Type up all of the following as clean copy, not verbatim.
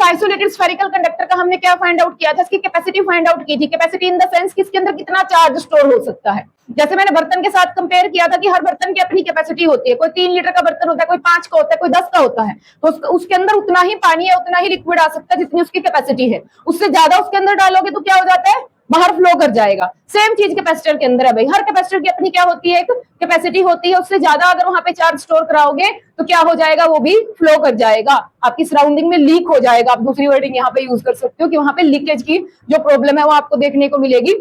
Isolated spherical conductor का हमने क्या फाइंड आउट किया था, इसकी कैपेसिटी फाइंड आउट की थी। कैपेसिटी इन द सेंस कि इसके अंदर कितना चार्ज स्टोर हो सकता है। जैसे मैंने बर्तन के साथ कंपेयर किया था कि हर बर्तन की अपनी कैपेसिटी होती है, कोई 3 लीटर का बर्तन होता है, कोई 5 का होता है, कोई 10 का होता है, तो उसके अंदर उतना ही पानी या उतना ही लिक्विड आ सकता है जितनी उसकी कैपेसिटी है। उससे ज्यादा उसके अंदर डालोगे तो क्या हो जाता है, बाहर फ्लो कर जाएगा। सेम चीज कैपेसिटर के अंदर है भाई, हर कैपेसिटर की अपनी क्या होती है, एक कैपेसिटी होती है। उससे ज्यादा अगर वहां पे चार्ज स्टोर कराओगे तो क्या हो जाएगा, वो भी फ्लो कर जाएगा, आपकी सराउंडिंग में लीक हो जाएगा। आप दूसरी वर्डिंग यहाँ पे यूज कर सकते हो कि वहां पे लीकेज की जो प्रॉब्लम है वो आपको देखने को मिलेगी।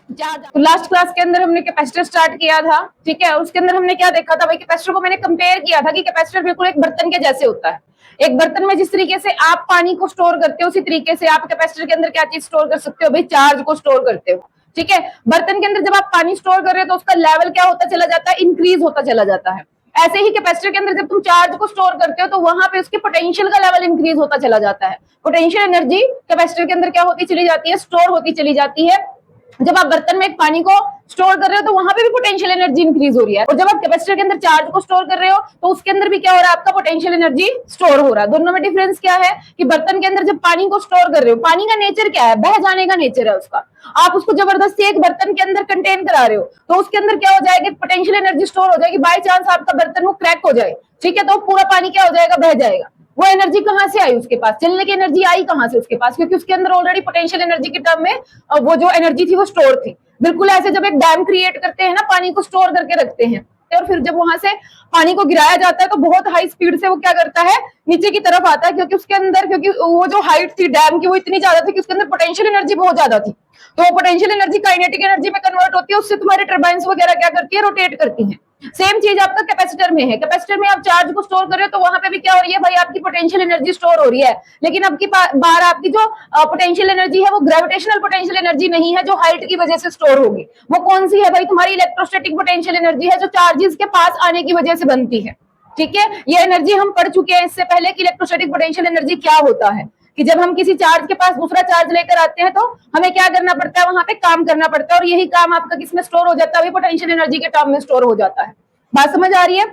तो लास्ट क्लास के अंदर हमने कैपेसिटर स्टार्ट किया था, ठीक है। उसके अंदर हमने क्या देखा था भाई, कैपेसिटर को मैंने कंपेयर किया था कि कैपेसिटर बिल्कुल एक बर्तन के जैसे होता है। एक बर्तन में जिस तरीके से आप पानी को स्टोर करते हो उसी तरीके से आप कैपेसिटर के अंदर क्या चीज स्टोर कर सकते हो भाई, चार्ज को स्टोर करते हो, ठीक है। बर्तन के अंदर जब आप पानी स्टोर कर रहे हो तो उसका लेवल क्या होता चला जाता है, इंक्रीज होता चला जाता है। ऐसे ही कैपेसिटर के अंदर जब तुम चार्ज को स्टोर करते हो तो वहां पे उसके पोटेंशियल का लेवल इंक्रीज होता चला जाता है। पोटेंशियल एनर्जी कैपेसिटर के अंदर क्या होती चली जाती है, स्टोर होती चली जाती है। जब आप बर्तन में एक पानी को स्टोर कर रहे हो तो वहां पे भी पोटेंशियल एनर्जी इंक्रीज हो रही है, और जब आप कैपेसिटर के अंदर चार्ज को स्टोर कर रहे हो तो उसके अंदर भी क्या हो रहा है, आपका पोटेंशियल एनर्जी स्टोर हो रहा है। दोनों में डिफरेंस क्या है कि बर्तन के अंदर जब पानी को स्टोर कर रहे हो, पानी का नेचर क्या है, बह जाने का नेचर है उसका। आप उसको जबरदस्ती एक बर्तन के अंदर कंटेन करा रहे हो तो उसके अंदर क्या हो जाएगा, पोटेंशियल एनर्जी स्टोर हो जाएगी। बाई चांस आपका बर्तन वो क्रैक हो जाए, ठीक है, तो पूरा पानी क्या हो जाएगा, बह जाएगा। वो एनर्जी कहां से आई उसके पास, चलने की एनर्जी आई कहां से उसके पास, क्योंकि उसके अंदर ऑलरेडी पोटेंशियल एनर्जी के टर्म में वो जो एनर्जी थी वो स्टोर थी। बिल्कुल ऐसे जब एक डैम क्रिएट करते हैं ना, पानी को स्टोर करके रखते हैं और फिर जब वहां से पानी को गिराया जाता है तो बहुत हाई स्पीड से वो क्या करता है, नीचे की तरफ आता है, क्योंकि उसके अंदर, क्योंकि वो जो हाइट थी डैम की वो इतनी ज्यादा थी कि उसके अंदर पोटेंशियल एनर्जी बहुत ज्यादा थी। तो वो पोटेंशियल एनर्जी काइनेटिक एनर्जी में कन्वर्ट होती है, उससे तुम्हारे टर्बाइंस वगैरह क्या करती है, रोटेट करती है। सेम चीज आपका कैपेसिटर में है। कैपेसिटर में आप चार्ज को स्टोर कर रहे हो तो वहां पे भी क्या हो रही है भाई, आपकी पोटेंशियल एनर्जी स्टोर हो रही है। लेकिन अब की बार आपकी जो पोटेंशियल एनर्जी है वो ग्रेविटेशनल पोटेंशियल एनर्जी नहीं है जो हाइट की वजह से स्टोर होगी। वो कौन सी है भाई, तुम्हारी इलेक्ट्रोस्टैटिक पोटेंशियल एनर्जी है जो चार्जेस के पास आने की वजह से बनती है, ठीक है। ये एनर्जी हम पढ़ चुके हैं इससे पहले कि इलेक्ट्रोस्टैटिक पोटेंशियल एनर्जी क्या होता है, कि जब हम किसी चार्ज के पास दूसरा चार्ज लेकर आते हैं तो हमें क्या करना पड़ता है, वहां पे काम करना पड़ता है, और यही काम आपका किसमें स्टोर हो जाता है, पोटेंशियल एनर्जी के टर्म में स्टोर हो जाता है। बात समझ आ रही है।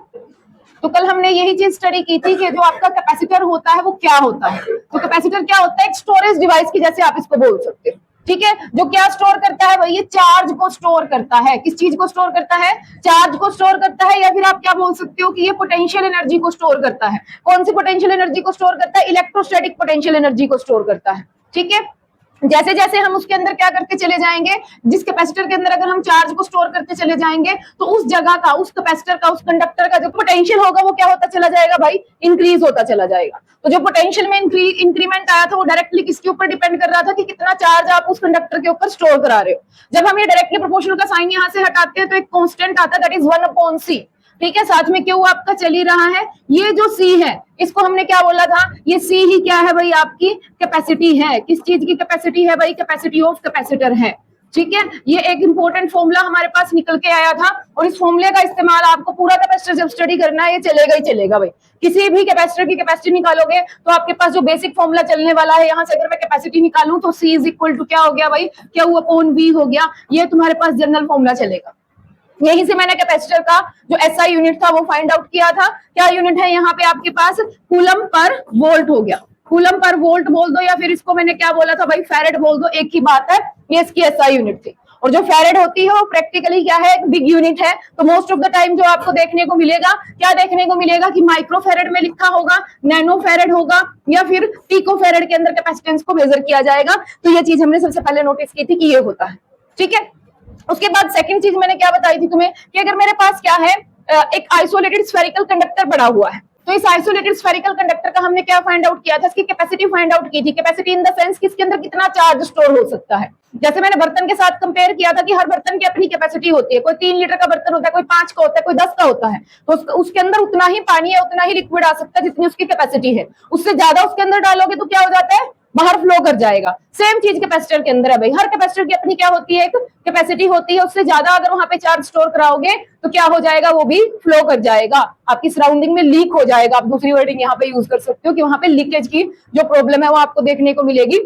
तो कल हमने यही चीज स्टडी की थी कि जो आपका कैपेसिटर होता है वो क्या होता है। तो कैपेसिटर क्या होता है, एक स्टोरेज डिवाइस की जैसे आप इसको बोल सकते हो, ठीक है। जो क्या स्टोर करता है भाई, ये चार्ज को स्टोर करता है। किस चीज को स्टोर करता है, चार्ज को स्टोर करता है, या फिर आप क्या बोल सकते हो कि ये पोटेंशियल एनर्जी को स्टोर करता है। कौन सी पोटेंशियल एनर्जी को स्टोर करता है, इलेक्ट्रोस्टैटिक पोटेंशियल एनर्जी को स्टोर करता है, ठीक है। जैसे जैसे हम उसके अंदर क्या करते चले जाएंगे, जिस कैपेसिटर के अंदर अगर हम चार्ज को स्टोर करते चले जाएंगे तो उस जगह का, उस कैपेसिटर का, उस कंडक्टर का जो पोटेंशियल होगा वो क्या होता चला जाएगा भाई, इंक्रीज होता चला जाएगा। तो जो पोटेंशियल में इंक्रीमेंट आया था वो डायरेक्टली किसके ऊपर डिपेंड कर रहा था कि कितना चार्ज आप उस कंडक्टर के ऊपर स्टोर करा रहे हो। जब हम ये डायरेक्टली प्रोपोर्शनल का साइन यहाँ से हटाते हैं तो एक कॉन्स्टेंट आता है, दैट इज 1/c, ठीक है। साथ में क्यू आपका चल ही रहा है। ये जो सी है इसको हमने क्या बोला था, ये सी ही क्या है भाई, आपकी कैपेसिटी है। किस चीज की कैपेसिटी है भाई, कैपेसिटी ऑफ कैपेसिटर है, ठीक है। ये एक इंपॉर्टेंट फॉर्मूला हमारे पास निकल के आया था, और इस फॉर्मूले का इस्तेमाल आपको पूरा कैपेसिटर जब स्टडी करना है ये चलेगा ही चलेगा भाई। किसी भी कैपेसिटर की कैपेसिटी निकालोगे तो आपके पास जो बेसिक फॉर्मूला चलने वाला है, यहाँ से अगर मैं कैपेसिटी निकालूं तो सी इज इक्वल टू क्या हो गया भाई, Q अपॉन V हो गया। ये तुम्हारे पास जनरल फॉर्मूला चलेगा। यहीं से मैंने कैपेसिटर का जो एसआई यूनिट था वो फाइंड आउट किया था। क्या यूनिट है यहाँ पे आपके पास, कूलम पर वोल्ट हो गया। कूलम पर वोल्ट बोल दो या फिर इसको मैंने क्या बोला था भाई, फैरेड बोल दो, एक ही बात है। ये इसकी एसआई यूनिट थी। और जो फैरेड होती है वो प्रैक्टिकली क्या है, एक बिग यूनिट है। तो मोस्ट ऑफ द टाइम जो आपको देखने को मिलेगा, क्या देखने को मिलेगा कि माइक्रो फैरेड में लिखा होगा, नैनो फैरेड होगा, या फिर पिको फैरेड के अंदर कैपेसिटेंस को मेजर किया जाएगा। तो ये चीज हमने सबसे पहले नोटिस की थी कि ये होता है, ठीक है। उसके बाद सेकंड चीज मैंने क्या बताई थी तुम्हें कि अगर मेरे पास क्या है, एक आइसोलेटेड स्फेरिकल कंडक्टर बना हुआ है, तो इस आइसोलेटेड स्फेरिकल कंडक्टर का हमने क्या फाइंड आउट किया था, इसकी कैपेसिटी फाइंड आउट की थी। कैपेसिटी इन द सेंस कि इसके अंदर कितना चार्ज स्टोर हो सकता है। जैसे मैंने बर्तन के साथ कंपेयर किया था कि हर बर्तन की अपनी कैपेसिटी होती है, कोई 3 लीटर का बर्तन होता है, कोई 5 का होता है, कोई 10 का होता है, तो उसके अंदर उतना ही पानी या उतना ही लिक्विड आ सकता है जितनी उसकी कैपेसिटी है। उससे ज्यादा उसके अंदर डालोगे तो क्या हो जाता है, बाहर फ्लो कर जाएगा। सेम चीज कैपेसिटर के अंदर है भाई, हर कैपेसिटर की अपनी क्या होती है, एक कैपेसिटी होती है। उससे ज्यादा अगर वहां पे चार्ज स्टोर कराओगे तो क्या हो जाएगा, वो भी फ्लो कर जाएगा, आपकी सराउंडिंग में लीक हो जाएगा। आप दूसरी वर्डिंग यहाँ पे यूज कर सकते हो कि वहां पे लीकेज की जो प्रॉब्लम है वो आपको देखने को मिलेगी।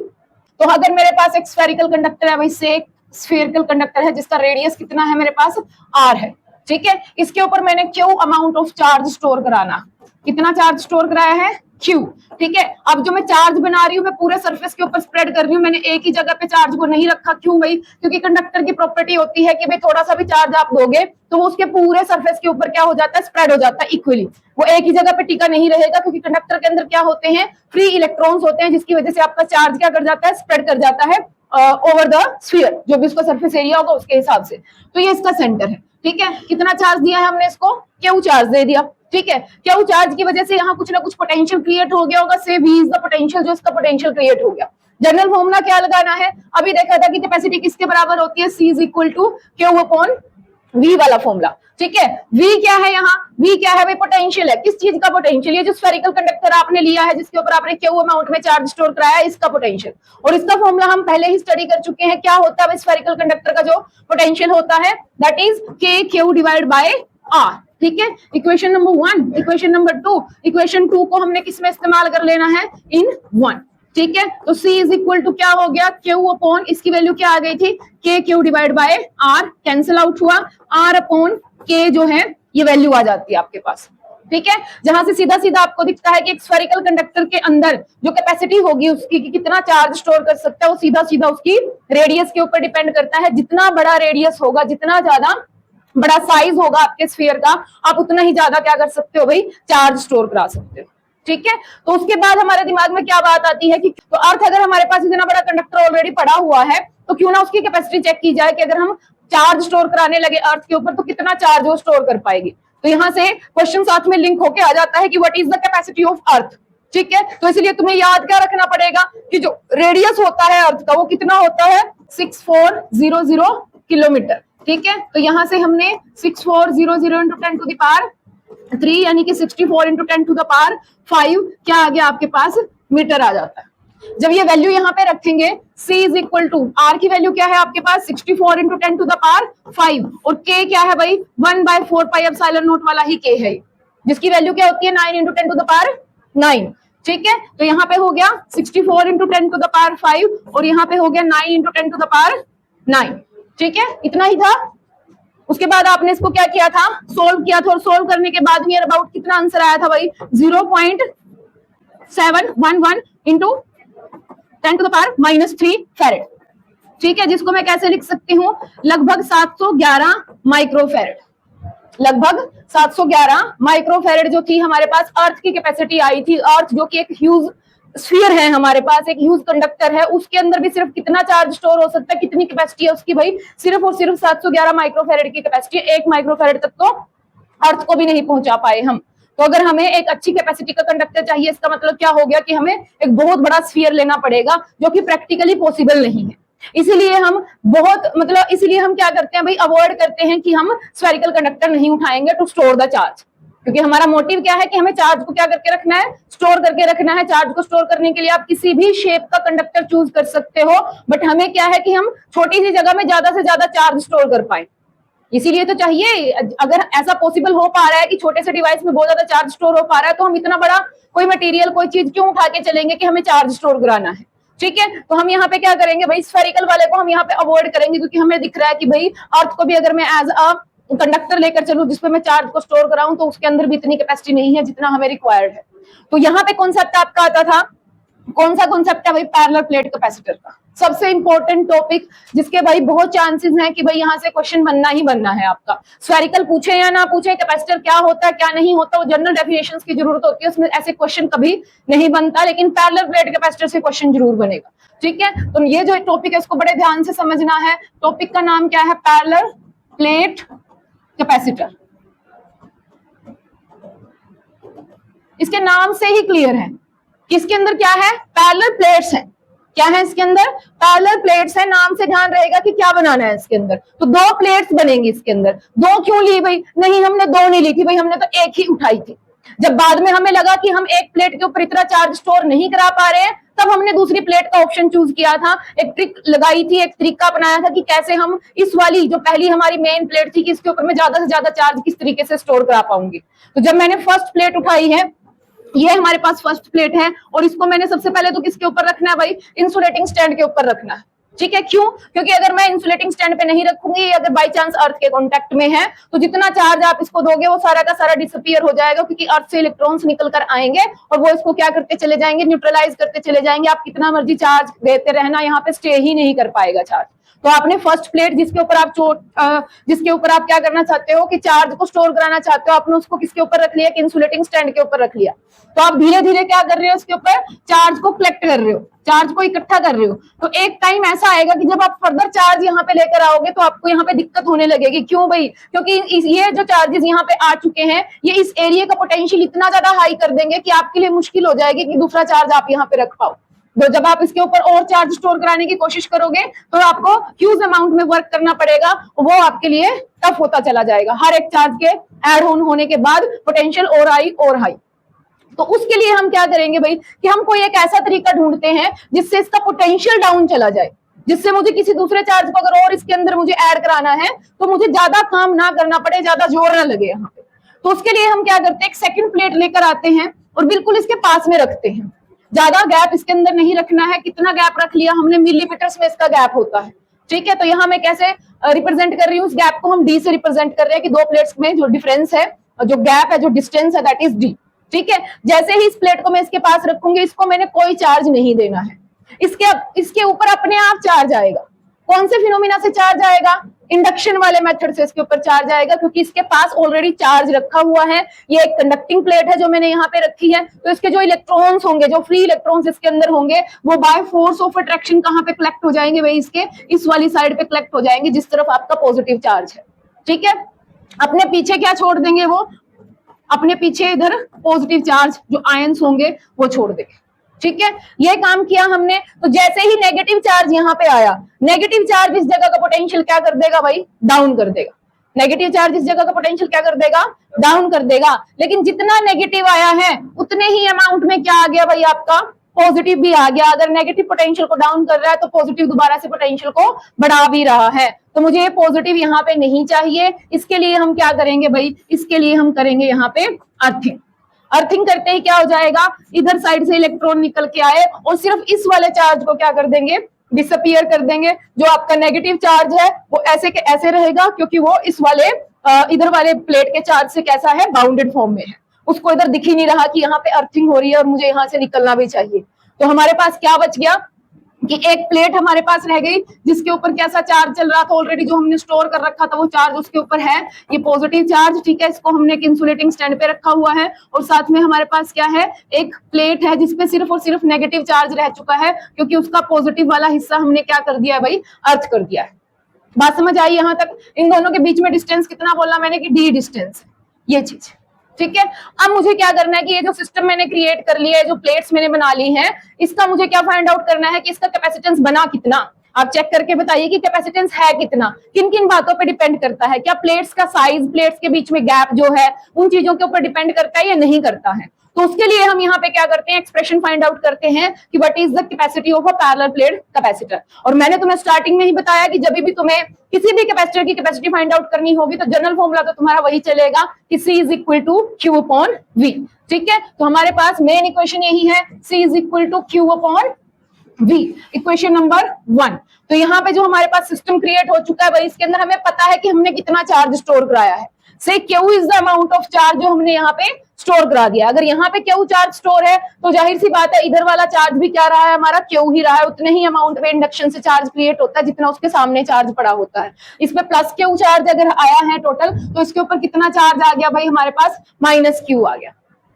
तो अगर मेरे पास एक स्फेरिकल कंडक्टर है भाई, से एक स्फेरिकल कंडक्टर है जिसका रेडियस कितना है मेरे पास, r है, ठीक है। इसके ऊपर मैंने Q amount of charge store कराना, कितना चार्ज स्टोर कराया है, Q, ठीक है। अब जो मैं चार्ज बना रही हूँ मैं पूरे सरफेस के ऊपर स्प्रेड कर रही हूँ, मैंने एक ही जगह पे चार्ज को नहीं रखा। क्यों भाई? क्योंकि कंडक्टर की प्रॉपर्टी होती है कि भाई थोड़ा सा भी चार्ज आप दोगे तो वो उसके पूरे सरफेस के ऊपर क्या हो जाता है, स्प्रेड हो जाता है इक्वली, वो एक ही जगह पे टिका नहीं रहेगा, क्योंकि कंडक्टर के अंदर क्या होते हैं, फ्री इलेक्ट्रॉन्स होते हैं, जिसकी वजह से आपका चार्ज क्या कर जाता है, स्प्रेड कर जाता है ओवर द स्फीयर, जो भी उसका सरफेस एरिया होगा उसके हिसाब से। तो ये इसका सेंटर है, ठीक है। कितना चार्ज दिया है हमने इसको, क्यू चार्ज दे दिया, ठीक है। क्यू चार्ज की वजह से यहाँ कुछ ना कुछ पोटेंशियल क्रिएट हो गया होगा, से V इज द पोटेंशियल, जो इसका पोटेंशियल क्रिएट हो गया। जनरल फॉर्मूला क्या लगाना है, अभी देखा था कि कैपेसिटी किसके बराबर होती है, C is equal to Q upon V वाला फॉर्मूला, ठीक है। V क्या है यहाँ, V क्या है भाई, पोटेंशियल है। किस चीज का पोटेंशियल, ये जो स्फेरिकल कंडक्टर आपने लिया है जिसके ऊपर आपने क्यू अमाउंट में चार्ज स्टोर कराया है, इसका पोटेंशियल। और इसका फॉर्मूला हम पहले ही स्टडी कर चुके हैं, क्या होता है स्फेरिकल कंडक्टर का जो पोटेंशियल होता है, that is K Q divide by R, ठीक है। Equation number 1, equation number 2, equation 2 को हमने किस में इस्तेमाल कर लेना है, इन 1, ठीक है। तो C इज इक्वल टू क्या हो गया, Q अपॉन, इसकी वैल्यू क्या आ गई थी, K Q divide by R, cancel out हुआ, R अपॉन K जो है ये वैल्यू आ जाती है आपके पास, ठीक है। जहां से सीधा सीधा आपको दिखता है कि एक स्फेरिकल कंडक्टर के अंदर जो कैपेसिटी होगी उसकी कि कितना चार्ज स्टोर कर सकता है, वो सीधा सीधा उसकी रेडियस के ऊपर डिपेंड करता है। जितना बड़ा रेडियस होगा, जितना ज्यादा बड़ा साइज होगा आपके स्फीयर का, आप उतना ही ज्यादा क्या कर सकते हो भाई, चार्ज स्टोर करा सकते हो, ठीक है। तो उसके बाद हमारे दिमाग में क्या बात आती है कि तो अर्थ अगर हमारे पास इतना बड़ा कंडक्टर ऑलरेडी पड़ा हुआ है तो क्यों ना उसकी कैपेसिटी चेक की जाए कि अगर हम चार्ज स्टोर कराने लगे अर्थ के ऊपर तो कितना चार्ज वो स्टोर कर पाएगी। तो यहाँ से क्वेश्चन साथ में लिंक होके आ जाता है कि what is the capacity of earth, ठीक है। तो इसलिए तुम्हें याद क्या रखना पड़ेगा कि जो रेडियस होता है अर्थ का वो कितना होता है, 6400 किलोमीटर, ठीक है। तो यहां से हमने 6400 इंटू 10 टू द पावर 3 यानी कि 64 इंटू 10 टू द पावर 5 क्या आ गया आपके पास, मीटर आ जाता है। जब ये वैल्यू यहाँ पे रखेंगे, C is equal to R की वैल्यू क्या है आपके पास, 64 इंटू 10 टू द पावर 5, और K क्या है भाई, 1/4 पाई एप्सिलॉन नॉट वाला ही K है, जिसकी वैल्यू क्या होती है 9 इंटू 10 टू द पावर 9, ठीक है। तो यहाँ पे हो गया 64 इंटू 10 टू द पावर 5 और यहाँ पे हो गया 9 इंटू 10 टू द पावर 9, ठीक है। इतना ही था। उसके बाद आपने इसको क्या किया था, सोल्व किया था, और सोल्व करने के बाद नियर अबाउट कितना आंसर आया था भाई, 0.711 into 10 to the power -3 farad, ठीक है। जिसको मैं कैसे लिख सकती हूँ, लगभग 711 माइक्रोफैरेड, लगभग 711 माइक्रोफैरेड जो थी हमारे पास अर्थ की कैपेसिटी आई थी। अर्थ जो कि एक ह्यूज स्फीयर है हमारे पास, एक ह्यूज कंडक्टर है, उसके अंदर भी सिर्फ कितना चार्ज स्टोर हो सकता है, कितनी कैपेसिटी है उसकी भाई, सिर्फ और सिर्फ 711 माइक्रोफैरेड की कैपेसिटी। 1 माइक्रोफैरेड तक तो अर्थ को भी नहीं पहुंचा पाए हम। तो अगर हमें एक अच्छी कैपेसिटी का कंडक्टर चाहिए, इसका मतलब क्या हो गया कि हमें एक बहुत बड़ा स्फीयर लेना पड़ेगा, जो कि प्रैक्टिकली पॉसिबल नहीं है। इसीलिए हम इसीलिए हम क्या करते हैं भाई, अवॉइड करते हैं कि हम स्फेरिकल कंडक्टर नहीं उठाएंगे टू स्टोर द चार्ज, क्योंकि हमारा मोटिव क्या है कि हमें चार्ज को क्या करके रखना है, स्टोर करके रखना है। चार्ज को स्टोर करने के लिए आप किसी भी शेप का कंडक्टर चूज कर सकते हो, बट हमें क्या है कि हम छोटी सी जगह में ज्यादा से ज्यादा चार्ज स्टोर कर पाए। इसीलिए तो चाहिए, अगर ऐसा पॉसिबल हो पा रहा है कि छोटे से डिवाइस में बहुत ज्यादा चार्ज स्टोर हो पा रहा है, तो हम इतना बड़ा कोई मटेरियल, कोई चीज क्यों उठा के चलेंगे कि हमें चार्ज स्टोर कराना है, ठीक है। तो हम यहाँ पे क्या करेंगे भाई, स्फेरिकल वाले को हम यहाँ पे अवॉइड करेंगे, क्योंकि हमें दिख रहा है कि भाई अर्थ को भी अगर मैं एज अ कंडक्टर लेकर चलूं जिसपे मैं चार्ज को स्टोर कराऊं, तो उसके अंदर भी इतनी कैपेसिटी नहीं है जितना हमें रिक्वायर्ड है। तो यहाँ पे कॉन्सेप्ट आपका आता था, कौन सा कॉन्सेप्ट है भाई, पैरेलल प्लेट कैपेसिटर का, सबसे इंपॉर्टेंट टॉपिक, जिसके भाई बहुत चांसेस हैं कि भाई यहाँ से क्वेश्चन बनना ही बनना है आपका। स्फेरिकल पूछे या ना पूछे, कैपेसिटर क्या होता है क्या नहीं होता, वो जनरल डेफिनेशंस की जरूरत होती है, उसमें ऐसे क्वेश्चन कभी नहीं बनता, लेकिन पैरेलल प्लेट कैपेसिटर से क्वेश्चन जरूर बनेगा, ठीक है। तो ये जो टॉपिक है इसको बड़े ध्यान से समझना है। टॉपिक का नाम क्या है, पैरेलल प्लेट कैपेसिटर। इसके नाम से ही क्लियर है कि इसके अंदर क्या है, पैरेलल प्लेट्स है। क्या है इसके अंदर, पैरेलल प्लेट्स है। नाम से ध्यान रहेगा कि क्या बनाना है इसके अंदर, तो 2 प्लेट्स बनेंगी इसके अंदर। 2 क्यों ली भाई, नहीं हमने 2 नहीं ली थी भाई, हमने तो एक ही उठाई थी। जब बाद में हमें लगा कि हम एक प्लेट के ऊपर इतना चार्ज स्टोर नहीं करा पा रहे हैं, तब हमने दूसरी प्लेट का ऑप्शन चूज किया था। एक ट्रिक लगाई थी, एक तरीका अपनाया था कि कैसे हम इस वाली जो पहली हमारी मेन प्लेट थी कि इसके ऊपर मैं ज्यादा से ज्यादा चार्ज किस तरीके से स्टोर करा पाऊंगी। तो जब मैंने फर्स्ट प्लेट उठाई है, ये हमारे पास फर्स्ट प्लेट है, और इसको मैंने सबसे पहले तो किसके ऊपर रखना है भाई, इंसुलेटिंग स्टैंड के ऊपर रखना है, ठीक है, क्यों? क्योंकि अगर मैं इंसुलेटिंग स्टैंड पे नहीं रखूंगी, अगर बाई चांस अर्थ के कॉन्टेक्ट में है, तो जितना चार्ज आप इसको दोगे वो सारा का सारा डिसअपियर हो जाएगा, क्योंकि अर्थ से इलेक्ट्रॉन्स निकल कर आएंगे और वो इसको क्या करते चले जाएंगे, न्यूट्रलाइज करते चले जाएंगे। आप कितना मर्जी चार्ज देते रहना, यहाँ पे स्टे ही नहीं कर पाएगा चार्ज। तो आपने फर्स्ट प्लेट जिसके ऊपर आप क्या करना चाहते हो कि चार्ज को स्टोर कराना चाहते हो, आपने उसको किसके ऊपर रख लिया कि इंसुलेटिंग स्टैंड के ऊपर रख लिया। तो आप धीरे धीरे क्या कर रहे हो, उसके ऊपर चार्ज को कलेक्ट कर रहे हो, चार्ज को इकट्ठा कर रहे हो। तो एक टाइम ऐसा आएगा कि जब आप फर्दर चार्ज यहाँ पे लेकर आओगे तो आपको यहाँ पे दिक्कत होने लगेगी। क्यों भाई? क्योंकि ये जो चार्जेस यहाँ पे आ चुके हैं, ये इस एरिया का पोटेंशियल इतना ज्यादा हाई कर देंगे कि आपके लिए मुश्किल हो जाएगी कि दूसरा चार्ज आप यहाँ पे रख पाओ। तो जब आप इसके ऊपर और चार्ज स्टोर कराने की कोशिश करोगे तो आपको ह्यूज अमाउंट में वर्क करना पड़ेगा, वो आपके लिए टफ होता चला जाएगा। हर एक चार्ज के ऐड ऑन होने के बाद पोटेंशियल और हाई। तो उसके लिए हम क्या करेंगे भाई कि हम कोई एक ऐसा तरीका ढूंढते हैं जिससे इसका पोटेंशियल डाउन चला जाए, जिससे मुझे किसी दूसरे चार्ज को अगर और इसके अंदर मुझे ऐड कराना है तो मुझे ज्यादा काम ना करना पड़े, ज्यादा जोर ना लगे यहाँ पे। तो उसके लिए हम क्या करते हैं, एक सेकंड प्लेट लेकर आते हैं और बिल्कुल इसके पास में रखते हैं। ज्यादा गैप इसके अंदर नहीं रखना है। कितना गैप रख लिया हमने, मिलीमीटर्स में इसका गैप होता है। ठीक है, तो यहाँ मैं कैसे रिप्रेजेंट कर रही हूँ, उस गैप को हम डी से रिप्रेजेंट कर रहे हैं कि दो प्लेट्स में जो डिफरेंस है, जो गैप है, जो डिस्टेंस है, दैट इज डी। ठीक है, जैसे ही इस प्लेट को मैं इसके पास रखूंगी, इसको मैंने कोई चार्ज नहीं देना है, इसके ऊपर अपने आप चार्ज आएगा। कौन से फिनोमिना से चार्ज आएगा? इंडक्शन वाले मेथड से इसके ऊपर चार्ज आएगा, क्योंकि इसके पास ऑलरेडी चार्ज रखा हुआ है। ये एक कंडक्टिंग प्लेट है जो मैंने यहाँ पे रखी है, तो इसके जो इलेक्ट्रॉन्स होंगे, जो फ्री इलेक्ट्रॉन्स इसके अंदर होंगे, वो बाय फोर्स ऑफ अट्रैक्शन कहाँ पे कलेक्ट हो जाएंगे भाई, इसके इस वाली साइड पे कलेक्ट हो जाएंगे, जिस तरफ आपका पॉजिटिव चार्ज है। ठीक है, अपने पीछे क्या छोड़ देंगे, वो अपने पीछे इधर पॉजिटिव चार्ज जो आयंस होंगे वो छोड़ देंगे। ठीक है, ये काम किया हमने। तो जैसे ही नेगेटिव चार्ज यहाँ पे आया, नेगेटिव चार्ज इस जगह का पोटेंशियल क्या कर देगा भाई, डाउन कर देगा। नेगेटिव चार्ज इस जगह का पोटेंशियल क्या कर देगा, डाउन कर देगा। लेकिन जितना नेगेटिव आया है उतने ही अमाउंट में क्या आ गया भाई, आपका पॉजिटिव भी आ गया। अगर नेगेटिव पोटेंशियल को डाउन कर रहा है तो पॉजिटिव दोबारा से पोटेंशियल को बढ़ा भी रहा है। तो मुझे ये पॉजिटिव यहाँ पे नहीं चाहिए। इसके लिए हम क्या करेंगे भाई, इसके लिए हम करेंगे यहाँ पे अर्थिंग। अर्थिंग करते ही क्या हो जाएगा, इधर साइड से इलेक्ट्रॉन निकल के आए और सिर्फ इस वाले चार्ज को क्या कर देंगे, डिसअपियर कर देंगे। जो आपका नेगेटिव चार्ज है वो ऐसे के ऐसे रहेगा, क्योंकि वो इस वाले इधर वाले प्लेट के चार्ज से कैसा है, बाउंडेड फॉर्म में है। उसको इधर दिख ही नहीं रहा कि यहाँ पे अर्थिंग हो रही है और मुझे यहाँ से निकलना भी चाहिए। तो हमारे पास क्या बच गया कि एक प्लेट हमारे पास रह गई जिसके ऊपर कैसा चार्ज चल रहा था, ऑलरेडी जो हमने स्टोर कर रखा था वो चार्ज उसके ऊपर है, ये पॉजिटिव चार्ज। ठीक है, इसको हमने एक इंसुलेटिंग स्टैंड पे रखा हुआ है और साथ में हमारे पास क्या है, एक प्लेट है जिसपे सिर्फ और सिर्फ नेगेटिव चार्ज रह चुका है, क्योंकि उसका पॉजिटिव वाला हिस्सा हमने क्या कर दिया है भाई, अर्थ कर दिया है। बात समझ आई यहाँ तक? इन दोनों के बीच में डिस्टेंस कितना बोला मैंने कि डी डिस्टेंस, ये चीज। ठीक है, अब मुझे क्या करना है कि ये जो सिस्टम मैंने क्रिएट कर लिया है, जो प्लेट्स मैंने बना ली हैं, इसका मुझे क्या फाइंड आउट करना है कि इसका कैपेसिटेंस बना कितना। आप चेक करके बताइए कि कैपेसिटेंस है कितना। किन किन बातों पे डिपेंड करता है? क्या प्लेट्स का साइज, प्लेट्स के बीच में गैप जो है, उन चीजों के ऊपर डिपेंड करता है या नहीं करता है? तो उसके लिए हम यहाँ पे क्या करते हैं, एक्सप्रेशन फाइंड आउट करते हैं कि what is the capacity of a parallel plate capacitor. और मैंने तुम्हें स्टार्टिंग में ही बताया कि जब भी तुम्हें किसी भी कैपेसिटर की कैपेसिटी फाइंड आउट करनी होगी तो जनरल फॉर्मूला तो तुम्हारा वही चलेगा कि C is equal to Q upon V। ठीक है, तो हमारे पास मेन इक्वेशन यही है, C is equal to Q upon V, equation number 1। तो यहाँ पे जो हमारे पास सिस्टम क्रिएट हो चुका है भाई, इसके अंदर हमें पता है कि हमने कितना चार्ज स्टोर कराया है। से Q is the amount of charge जो हमने यहाँ पे स्टोर करा दिया। अगर यहाँ पे Q चार्ज स्टोर है तो जाहिर सी बात है इधर वाला चार्ज भी क्या रहा है, हमारा Q ही रहा है। उतने ही अमाउंट में इंडक्शन से चार्ज क्रिएट होता है जितना उसके सामने चार्ज पड़ा होता है। इसमें प्लस Q चार्ज अगर आया है टोटल, तो इसके ऊपर कितना चार्ज आ गया भाई, हमारे पास माइनस Q आ गया।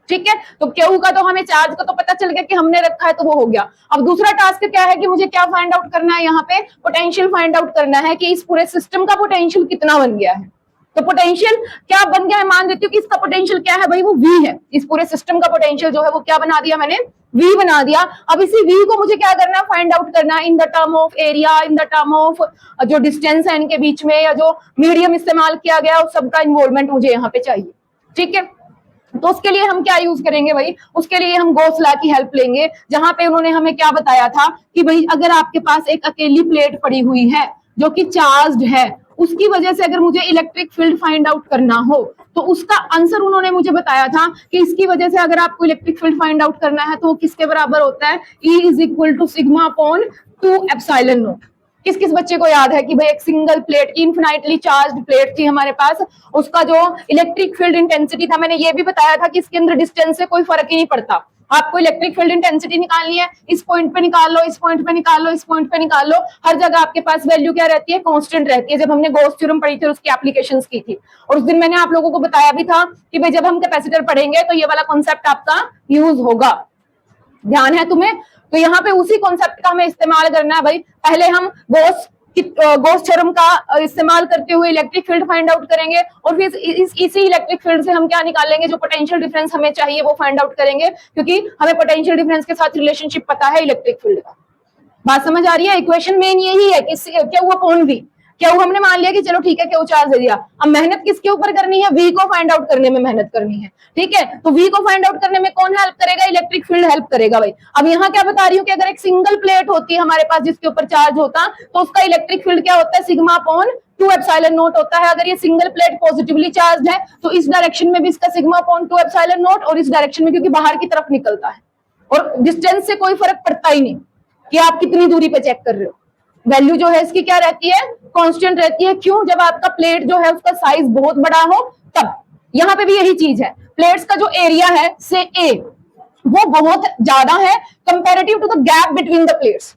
ठीक है, तो Q का तो हमें चार्ज का तो पता चल गया कि हमने रखा है, तो वो हो गया। अब दूसरा टास्क क्या है कि मुझे क्या फाइंड आउट करना है, यहाँ पे पोटेंशियल फाइंड आउट करना है कि इस पूरे सिस्टम का पोटेंशियल कितना बन गया है। तो पोटेंशियल क्या बन गया है, मान लेती हूँ कि इसका पोटेंशियल क्या है भाई, वो V है। इस पूरे सिस्टम का पोटेंशियल जो है वो क्या बना दिया मैंने, V बना दिया। अब इसी V को मुझे क्या करना है, फाइंड आउट करना है in the term of area, in the term of जो डिस्टेंस है इनके बीच में, या जो मीडियम इस्तेमाल किया गया उस सबका इन्वॉल्वमेंट मुझे यहाँ पे चाहिए। ठीक है, तो उसके लिए हम क्या यूज करेंगे भाई, उसके लिए हम गॉस लॉ की हेल्प लेंगे, जहां पे उन्होंने हमें क्या बताया था कि भाई अगर आपके पास एक अकेली प्लेट पड़ी हुई है जो कि चार्ज्ड है, उसकी वजह से अगर मुझे इलेक्ट्रिक फील्ड फाइंड आउट करना हो तो उसका आंसर उन्होंने मुझे बताया था कि इसकी वजह से अगर आपको इलेक्ट्रिक फील्ड फाइंड आउट करना है तो वो किसके बराबर होता है, E is equal to sigma upon 2 epsilon nought. किस किस बच्चे को याद है कि भाई एक सिंगल प्लेट की इन्फिनाइटली चार्ज्ड प्लेट थी हमारे पास, उसका जो इलेक्ट्रिक फील्ड इंटेंसिटी था, मैंने ये भी बताया था कि इसके अंदर डिस्टेंस से कोई फर्क ही नहीं पड़ता। आपको इलेक्ट्रिक फील्ड इंटेंसिटी निकालनी है, इस पॉइंट पे निकाल लो, इस पॉइंट पे निकाल लो, इस पॉइंट पे निकाल लो, हर जगह आपके पास वैल्यू क्या रहती है, कांस्टेंट रहती है। जब हमने गॉस थ्योरम पढ़ी थी और उसकी एप्लीकेशंस की थी, और उस दिन मैंने आप लोगों को बताया भी था कि भाई जब हम कैपेसिटर पढ़ेंगे तो ये वाला कॉन्सेप्ट आपका यूज होगा, ध्यान है तुम्हें? तो यहाँ पे उसी कॉन्सेप्ट का हमें इस्तेमाल करना है भाई। पहले हम गॉस थ्योरम का इस्तेमाल करते हुए इलेक्ट्रिक फील्ड फाइंड आउट करेंगे, और फिर इसी इलेक्ट्रिक फील्ड से हम क्या निकालेंगे, जो पोटेंशियल डिफरेंस हमें चाहिए वो फाइंड आउट करेंगे, क्योंकि हमें पोटेंशियल डिफरेंस के साथ रिलेशनशिप पता है इलेक्ट्रिक फील्ड का। बात समझ आ रही है? इक्वेशन मेन यही है कि क्या हुआ कौन भी क्या हुआ, हमने मान लिया कि चलो ठीक है क्यू चार्ज दे दिया। अब मेहनत किसके ऊपर करनी है, वी को फाइंड आउट करने में मेहनत करनी है, ठीक है? तो वी को फाइंड आउट करने में कौन हेल्प करेगा, इलेक्ट्रिक फील्ड हेल्प करेगा भाई। अब यहाँ क्या बता रही हूँ कि अगर एक सिंगल प्लेट होती है हमारे पास जिसके ऊपर चार्ज होता, तो उसका इलेक्ट्रिक फील्ड क्या होता है, सिग्मा अपॉन 2 एप्सिलॉन नॉट होता है। अगर ये सिंगल प्लेट पॉजिटिवली चार्ज है तो इस डायरेक्शन में भी इसका सिग्मा अपॉन 2 एप्सिलॉन नॉट, और इस डायरेक्शन में क्योंकि बाहर की तरफ निकलता है और डिस्टेंस से कोई फर्क पड़ता ही नहीं कि आप कितनी दूरी पे चेक कर रहे हो, वैल्यू जो है इसकी क्या रहती है, कांस्टेंट रहती है। क्यों? जब आपका प्लेट जो है उसका साइज बहुत बड़ा हो तब। यहाँ पे भी यही चीज है, प्लेट्स का जो एरिया है से ए वो बहुत ज्यादा है comparative to the gap between the plates.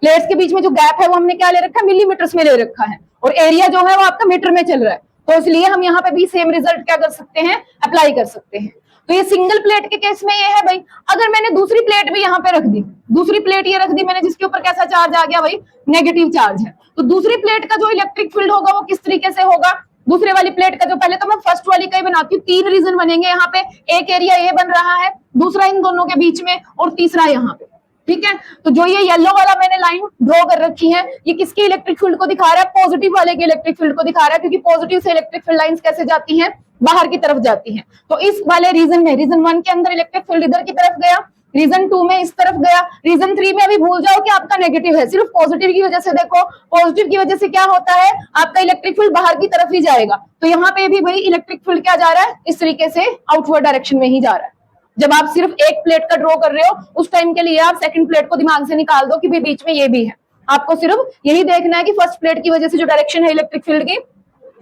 प्लेट्स के बीच में जो गैप है वो हमने क्या ले रखा है, मिलीमीटर्स में ले रखा है, और एरिया जो है वो आपका मीटर में चल रहा है। तो इसलिए हम यहाँ पे भी सेम रिजल्ट क्या कर सकते हैं, अप्लाई कर सकते हैं। तो ये सिंगल प्लेट के केस में ये है भाई। अगर मैंने दूसरी प्लेट भी यहाँ पे रख दी, दूसरी प्लेट ये रख दी मैंने जिसके ऊपर कैसा चार्ज आ गया भाई, नेगेटिव चार्ज है, तो दूसरी प्लेट का जो इलेक्ट्रिक फील्ड होगा वो किस तरीके से होगा, दूसरे वाली प्लेट का जो, पहले तो मैं फर्स्ट वाली का ही बनाती हूँ। 3 रीजन बनेंगे यहाँ पे, एक एरिया ए बन रहा है, दूसरा इन दोनों के बीच में, और तीसरा यहाँ पे, ठीक है? तो जो ये येलो वाला मैंने लाइन ड्रॉ कर रखी है, ये किसके इलेक्ट्रिक फील्ड को दिखा रहा है, पॉजिटिव वाले के इलेक्ट्रिक फील्ड को दिखा रहा है, क्योंकि पॉजिटिव से इलेक्ट्रिक फील्ड लाइंस कैसे जाती हैं, बाहर की तरफ जाती हैं। तो इस वाले रीजन में, रीजन 1 के अंदर इलेक्ट्रिक फील्ड इधर की तरफ गया, रीजन 2 में इस तरफ गया, रीजन 3 में अभी भूल जाओ कि आपका नेगेटिव है, सिर्फ पॉजिटिव की वजह से देखो, पॉजिटिव की वजह से क्या होता है, आपका इलेक्ट्रिक फील्ड बाहर की तरफ ही जाएगा। तो यहाँ पे भी भाई इलेक्ट्रिक फील्ड क्या जा रहा है, इस तरीके से आउटवर्ड डायरेक्शन में ही जा रहा है। जब आप सिर्फ एक प्लेट का ड्रॉ कर रहे हो उस टाइम के लिए आप सेकंड प्लेट को दिमाग से निकाल दो कि भाई बीच में ये भी है। आपको सिर्फ यही देखना है कि फर्स्ट प्लेट की वजह से जो डायरेक्शन है इलेक्ट्रिक फील्ड की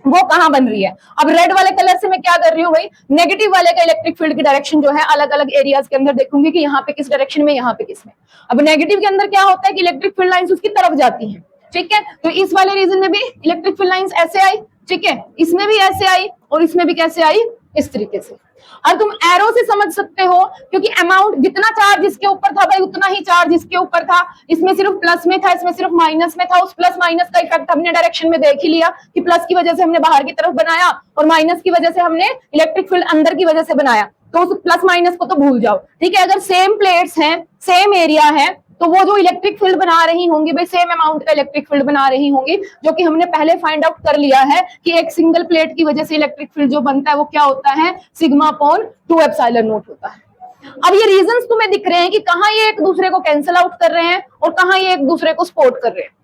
वो कहां बन रही है। अब रेड वाले कलर से मैं क्या कर रही हूँ भाई, नेगेटिव वाले का इलेक्ट्रिक फील्ड की डायरेक्शन जो है अलग अलग एरियाज के अंदर देखूंगी कि यहाँ पे किस डायरेक्शन में, यहाँ पे किस में। अब नेगेटिव के अंदर क्या होता है कि इलेक्ट्रिक फील्ड लाइंस उसकी तरफ जाती हैं, ठीक है? तो इस वाले रीजन में भी इलेक्ट्रिक फील्ड लाइंस ऐसे आई, ठीक है, इसमें भी ऐसे आई, और इसमें भी कैसे आई, इस तरीके से। और तुम एरो से समझ सकते हो, क्योंकि अमाउंट जितना चार्ज इसके ऊपर था भाई उतना ही चार्ज इसके ऊपर था। इसमें सिर्फ प्लस में था, इसमें सिर्फ माइनस में था। उस प्लस माइनस का इफेक्ट हमने डायरेक्शन में देख ही लिया कि प्लस की वजह से हमने बाहर की तरफ बनाया और माइनस की वजह से हमने इलेक्ट्रिक फील्ड अंदर की वजह से बनाया। तो उस प्लस माइनस को तो भूल जाओ, ठीक है? अगर सेम प्लेट्स हैं, सेम एरिया है, तो वो जो इलेक्ट्रिक फील्ड बना रही होंगी भाई सेम अमाउंट का इलेक्ट्रिक फील्ड बना रही होंगी, जो कि हमने पहले फाइंड आउट कर लिया है कि एक सिंगल प्लेट की वजह से इलेक्ट्रिक फील्ड जो बनता है वो क्या होता है, सिग्मा अपॉन 2 एप्सिलॉन नॉट होता है। अब ये रीजंस तुम्हें दिख रहे हैं कि कहाँ ये एक दूसरे को कैंसिल आउट कर रहे हैं और कहाँ ये एक दूसरे को सपोर्ट कर रहे हैं।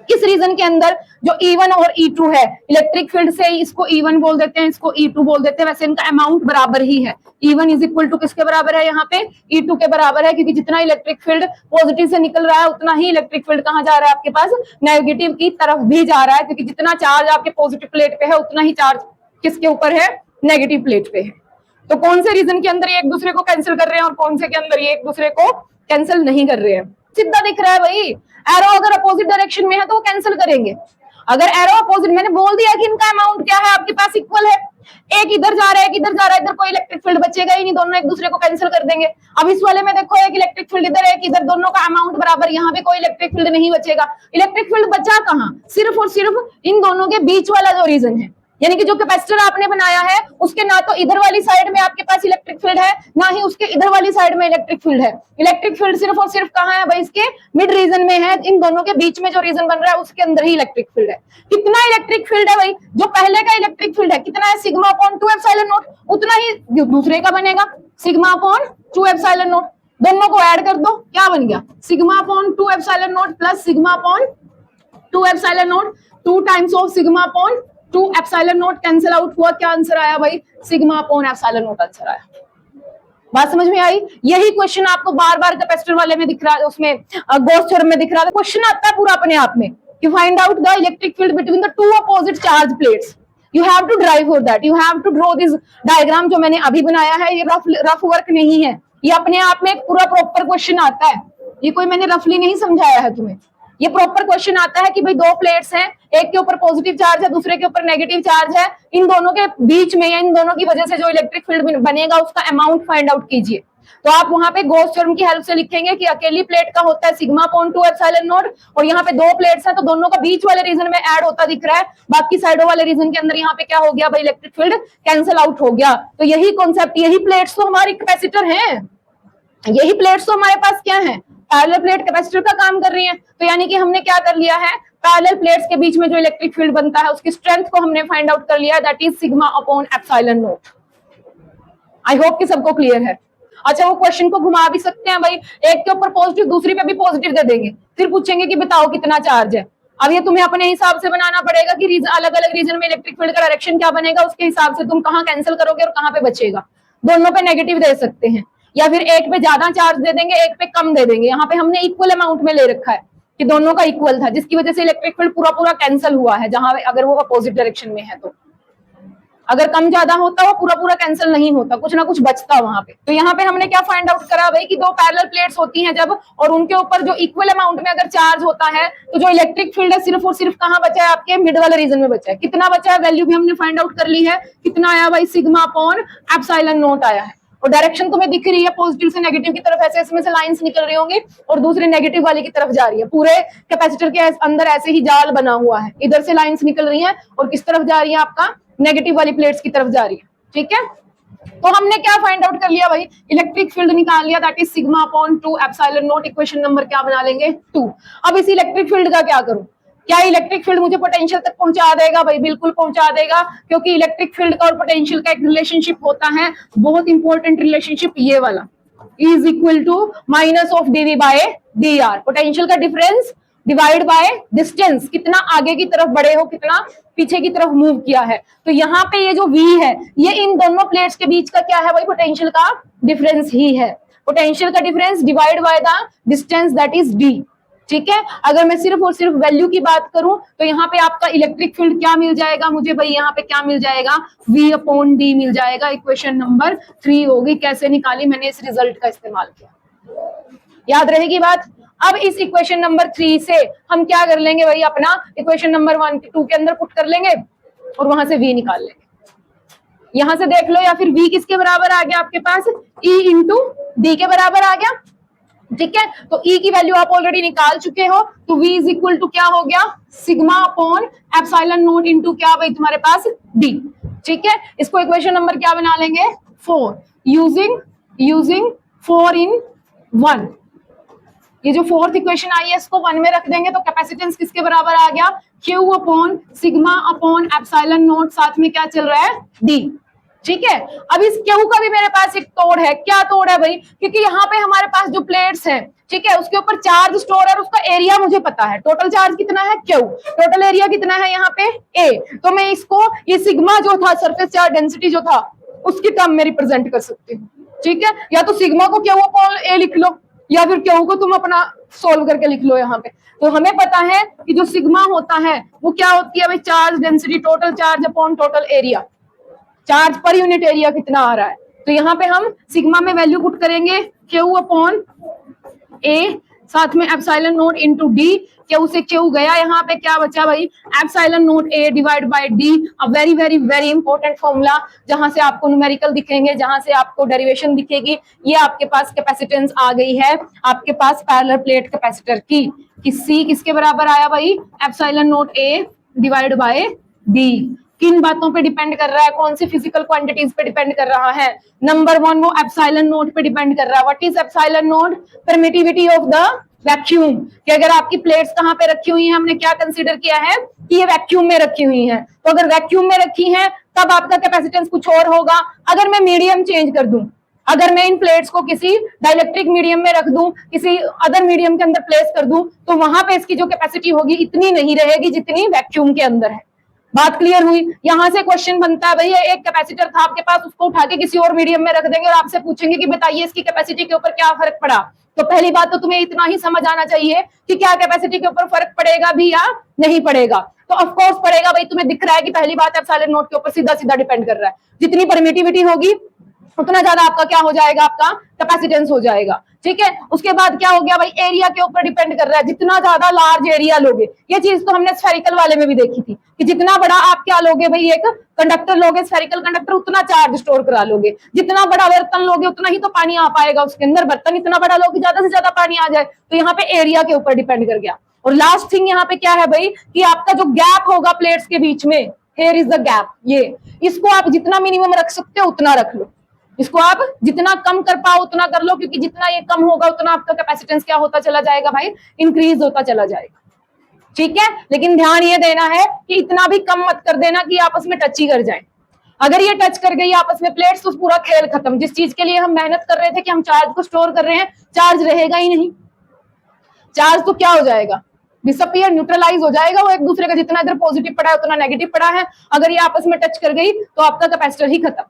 किस रीजन के अंदर, जो E1 और E2 है, इलेक्ट्रिक फील्ड से इसको E1 बोल देते हैं, इसको E2 बोल देते हैं, वैसे इनका अमाउंट बराबर ही है। E1 इज इक्वल टू किसके बराबर है, यहाँ पे E2 के बराबर है, क्योंकि जितना इलेक्ट्रिक फील्ड पॉजिटिव से निकल रहा है उतना ही इलेक्ट्रिक फील्ड कहाँ जा रहा है, आपके पास नेगेटिव की तरफ भी जा रहा है, क्योंकि जितना चार्ज आपके पॉजिटिव प्लेट पे है उतना ही चार्ज किसके ऊपर है, नेगेटिव प्लेट पे है। तो कौन से रीजन के अंदर ये एक दूसरे को कैंसिल कर रहे हैं और कौन से के अंदर ये एक दूसरे को कैंसिल नहीं कर रहे हैं? सीधा दिख रहा है भाई। एरो अगर अपोजिट डायरेक्शन में है तो वो कैंसिल करेंगे। अगर एरो अपोजिट, मैंने बोल दिया कि इनका अमाउंट क्या है, आपके पास इक्वल है, एक इधर जा रहा है एक इधर जा रहा है, इधर कोई इलेक्ट्रिक फील्ड बचेगा ही नहीं, दोनों एक दूसरे को कैंसिल कर देंगे। अब इस वाले में देखो एक इलेक्ट्रिक फील्ड इधर है, इधर, दोनों का अमाउंट बराबर, यहाँ पे कोई इलेक्ट्रिक फील्ड नहीं बचेगा। इलेक्ट्रिक फील्ड बचा कहाँ, सिर्फ और सिर्फ इन दोनों के बीच वाला जो रीजन है, यानी कि जो कैपेसिटर आपने बनाया है उसके ना तो इधर वाली साइड में आपके पास इलेक्ट्रिक फील्ड है, ना ही उसके इधर वाली साइड में इलेक्ट्रिक फील्ड है। इलेक्ट्रिक फील्ड सिर्फ और सिर्फ कहाँ है भाई, इसके मिड रीजन में है, इन दोनों के बीच में जो रीजन बन रहा है उसके अंदर ही इलेक्ट्रिक फील्ड है। कितना इलेक्ट्रिक फील्ड है भाई, जो पहले का इलेक्ट्रिक फील्ड है कितना है, सिग्मा अपॉन 2 एप्सिलॉन नॉट, उतना ही दूसरे का बनेगा, सिग्मा अपॉन 2 एप्सिलॉन नॉट। दोनों को ऐड कर दो, क्या बन गया, sigma upon 2 epsilon not plus sigma upon 2 epsilon not, 2 times of sigma upon 2 epsilon not cancel out हुआ, क्या आंसर आया भाई, sigma upon epsilon not answer आया। बात समझ में आई? यही क्वेश्चन आपको बार बार कैपेसिटर वाले में दिख रहा है, उसमें गॉस थ्योरम में दिख रहा है। क्वेश्चन आता है पूरा अपने आप में You find out the electric field between the two opposite charge plates. You have to drive for that. You have to draw this diagram जो मैंने अभी बनाया है, ये रफ वर्क नहीं है, ये अपने आप में एक पूरा प्रॉपर क्वेश्चन आता है, ये कोई मैंने रफली नहीं समझाया है तुम्हें, ये प्रॉपर क्वेश्चन आता है कि भाई दो प्लेट्स हैं, एक के ऊपर पॉजिटिव चार्ज है, दूसरे के ऊपर नेगेटिव चार्ज है, इन दोनों के बीच में या इन दोनों की वजह से जो इलेक्ट्रिक फील्ड बनेगा उसका अमाउंट फाइंड आउट कीजिए। तो आप वहां पे गॉस थ्योरम की हेल्प से लिखेंगे कि अकेली प्लेट का होता है सिग्मा अपॉन 2 एप्सिलॉन नॉट, और यहाँ पे दो प्लेट्स हैं तो दोनों का बीच वाले रीजन में ऐड होता दिख रहा है, बाकी साइडों वाले रीजन के अंदर यहाँ पे क्या हो गया भाई, इलेक्ट्रिक फील्ड कैंसिल आउट हो गया। तो यही कॉन्सेप्ट, यही प्लेट्स तो हमारी कैपेसिटर हैं, यही प्लेट्स तो हमारे पास क्या है, पैरेलल प्लेट कैपेसिटर का काम कर रही है। तो यानी कि हमने क्या कर लिया है, पैरेलल प्लेट्स के बीच में जो इलेक्ट्रिक फील्ड बनता है उसकी स्ट्रेंथ को हमने फाइंड आउट कर लिया, that is sigma upon epsilon not. I hope कि सबको क्लियर है। अच्छा, वो क्वेश्चन को घुमा भी सकते हैं भाई, एक के ऊपर पॉजिटिव दूसरी पे भी पॉजिटिव दे देंगे, फिर पूछेंगे कि बताओ कितना चार्ज है। अब ये तुम्हें अपने हिसाब से बनाना पड़ेगा कि अलग अलग रीजन में इलेक्ट्रिक फील्ड का डायरेक्शन क्या बनेगा, उसके हिसाब से तुम कहाँ कैंसिल करोगे और कहाँ पे बचेगा। दोनों पे नेगेटिव दे सकते हैं, या फिर एक पे ज्यादा चार्ज दे देंगे, एक पे कम दे देंगे। यहाँ पे हमने इक्वल अमाउंट में ले रखा है कि दोनों का इक्वल था, जिसकी वजह से इलेक्ट्रिक फील्ड पूरा पूरा कैंसिल हुआ है, जहां अगर वो अपोजिट डायरेक्शन में है तो। अगर कम ज्यादा होता वो पूरा पूरा कैंसिल नहीं होता, कुछ ना कुछ बचता वहां पे। तो यहाँ पे हमने क्या फाइंड आउट करा भाई कि दो पैरेलल प्लेट्स होती हैं जब, और उनके ऊपर जो इक्वल अमाउंट में अगर चार्ज होता है तो जो इलेक्ट्रिक फील्ड है सिर्फ और सिर्फ कहाँ बचा है, आपके मिड वाले रीजन में बचा है। कितना बचा है, वैल्यू भी हमने फाइंड आउट कर ली है, कितना आया भाई, सिग्मा अपॉन एप्सिलॉन नॉट आया है। और डायरेक्शन तुम्हें दिख रही है, पॉजिटिव से नेगेटिव की तरफ ऐसे इसमें से लाइंस निकल रही होंगी और दूसरी नेगेटिव वाली की तरफ जा रही है। पूरे कैपेसिटर के अंदर ऐसे ही जाल बना हुआ है, इधर से लाइंस निकल रही हैं और किस तरफ जा रही है, आपका नेगेटिव वाली प्लेट्स की तरफ जा रही है। ठीक है, तो हमने क्या फाइंड आउट कर लिया भाई, इलेक्ट्रिक फील्ड निकाल लिया, that is sigma upon 2 epsilon not. Equation number क्या बना लेंगे, 2। अब इस इलेक्ट्रिक फील्ड का क्या करूं, क्या इलेक्ट्रिक फील्ड मुझे पोटेंशियल तक पहुंचा देगा भाई, बिल्कुल पहुंचा देगा, क्योंकि इलेक्ट्रिक फील्ड का और पोटेंशियल का एक रिलेशनशिप होता है, बहुत इंपॉर्टेंट रिलेशनशिप, ये वाला, is equal to minus of dv by dr। Potential का डिफरेंस डिवाइड बाय डिस्टेंस, कितना आगे की तरफ बढ़े हो, कितना पीछे की तरफ मूव किया है। तो यहाँ पे ये जो v है, ये इन दोनों प्लेट्स के बीच का क्या है भाई, पोटेंशियल का डिफरेंस ही है। पोटेंशियल का difference divide by the distance, that is d। ठीक है, अगर मैं सिर्फ और सिर्फ वैल्यू की बात करूं तो यहाँ पे आपका इलेक्ट्रिक फील्ड क्या मिल जाएगा मुझे भाई, यहाँ पे क्या मिल जाएगा, v अपॉन d मिल जाएगा। इक्वेशन नंबर 3 होगी। कैसे निकाली, मैंने इस रिजल्ट का इस्तेमाल किया, याद रहेगी बात। अब इस इक्वेशन नंबर 3 से हम क्या कर लेंगे भाई, अपना इक्वेशन नंबर 1 2 के अंदर पुट कर लेंगे और वहां से v निकाल लेंगे। यहां से देख लो, या फिर v किसके बराबर आ गया आपके पास, e इंटू डी के बराबर आ गया। ठीक है, तो E की वैल्यू आप ऑलरेडी निकाल चुके हो, तो V इज इक्वल टू क्या हो गया, sigma upon epsilon not into क्या भाई तुम्हारे पास D। ठीक है, इसको इक्वेशन नंबर क्या बना लेंगे, 4, यूजिंग 4 in 1। ये जो फोर्थ इक्वेशन आई है इसको 1 में रख देंगे तो कैपेसिटेंस किसके बराबर आ गया, Q upon sigma upon epsilon not, साथ में क्या चल रहा है, D। ठीक है, अब इस Q का भी मेरे पास एक तोड़ है। क्या तोड़ है भाई, क्योंकि यहाँ पे हमारे पास जो प्लेट्स हैं, ठीक है, उसके ऊपर चार्ज स्टोर है और उसका एरिया मुझे पता है। टोटल चार्ज कितना है Q, टोटल एरिया कितना है यहाँ पे A। तो मैं इसको, ये सिग्मा जो था, सरफेस चार्ज डेंसिटी जो था, उसकी टर्म में रिप्रेजेंट कर सकती हूँ। ठीक है, या तो सिग्मा को Q अपॉन A लिख लो, या फिर Q को तुम अपना सोल्व करके लिख लो यहाँ पे। तो हमें पता है कि जो सिग्मा होता है वो क्या होती है भाई, charge density, total charge upon total area, charge per unit area कितना आ रहा है। तो यहाँ पे हम सिग्मा में वैल्यू पुट करेंगे Q अपॉन A, साथ में epsilon not into D। Q से Q गया, यहाँ पे क्या बचा भाई, epsilon not A divide by D। अब very very very important formula, जहां से आपको न्यूमेरिकल दिखेंगे, जहां से आपको डेरिवेशन दिखेगी। ये आपके पास कैपेसिटेंस आ गई है आपके पास पैरेलल प्लेट कैपेसिटर की, कि C किसके बराबर आया भाई, epsilon not A divide by D। किन बातों पे डिपेंड कर रहा है, कौन सी फिजिकल क्वांटिटीज पे डिपेंड कर रहा है। नंबर 1 वो एप्सिलॉन नॉट पे डिपेंड कर रहा है। What is epsilon not, permittivity of the vacuum, कि अगर आपकी प्लेट्स कहाँ पे रखी हुई हैं, हमने क्या कंसीडर किया है कि ये वैक्यूम में रखी हुई हैं। तो अगर वैक्यूम में रखी हैं तब आपका कैपेसिटेंस कुछ और होगा। अगर मैं मीडियम चेंज कर दूं, अगर मैं इन प्लेट्स को किसी डाइलेक्ट्रिक मीडियम में रख दूं, किसी अदर मीडियम के अंदर प्लेस कर दूं, तो वहां पे इसकी जो कैपेसिटी होगी इतनी नहीं रहेगी जितनी वैक्यूम के अंदर है। बात क्लियर हुई। यहां से क्वेश्चन बनता है भाई, एक कैपेसिटर था आपके पास, उसको उठा के किसी और मीडियम में रख देंगे और आपसे पूछेंगे कि बताइए इसकी कैपेसिटी के ऊपर क्या फर्क पड़ा। तो पहली बात तो तुम्हें इतना ही समझ आना चाहिए कि क्या कैपेसिटी के ऊपर फर्क पड़ेगा भी या नहीं पड़ेगा। तो ऑफ कोर्स पड़ेगा भाई, तुम्हें दिख रहा है कि पहली बात एप्सिलॉन नॉट के ऊपर सीधा सीधा डिपेंड कर रहा है। जितनी परमिटिविटी होगी उतना ज्यादा आपका क्या हो जाएगा, आपका कैपेसिटेंस हो जाएगा। ठीक है, उसके बाद क्या हो गया भाई, एरिया के ऊपर डिपेंड कर रहा है। जितना ज्यादा लार्ज एरिया लोगे, ये चीज तो हमने स्फेरिकल वाले में भी देखी थी कि जितना बड़ा आप क्या लोगे भाई, एक कंडक्टर लोगे, स्फेरिकल कंडक्टर, उतना चार्ज स्टोर करा लोगे। जितना बड़ा बर्तन लोगे उतना ही तो पानी आ पाएगा उसके अंदर। बर्तन इतना बड़ा लोगे ज्यादा से ज्यादा पानी आ जाए, तो यहाँ पे एरिया के ऊपर डिपेंड कर गया। और लास्ट थिंग यहाँ पे क्या है भाई, कि आपका जो गैप होगा प्लेट्स के बीच में, हेयर इज द गैप, ये इसको आप जितना मिनिमम रख सकते हो उतना रख लो। इसको आप जितना कम कर पाओ उतना कर लो, क्योंकि जितना ये कम होगा उतना आपका कैपेसिटेंस क्या होता चला जाएगा भाई, इंक्रीज होता चला जाएगा। ठीक है, लेकिन ध्यान ये देना है कि इतना भी कम मत कर देना कि आपस में टच ही कर जाए। अगर ये टच कर गई आपस में प्लेट्स, तो पूरा खेल खत्म। जिस चीज के लिए हम मेहनत कर रहे थे कि हम चार्ज को स्टोर कर रहे हैं, चार्ज रहेगा ही नहीं। चार्ज तो क्या हो जाएगा, डिसअपियर, न्यूट्रलाइज हो जाएगा। वो एक दूसरे का जितना इधर पॉजिटिव पड़ा है उतना नेगेटिव पड़ा है। अगर ये आपस में टच कर गई तो आपका कैपेसिटर ही खत्म।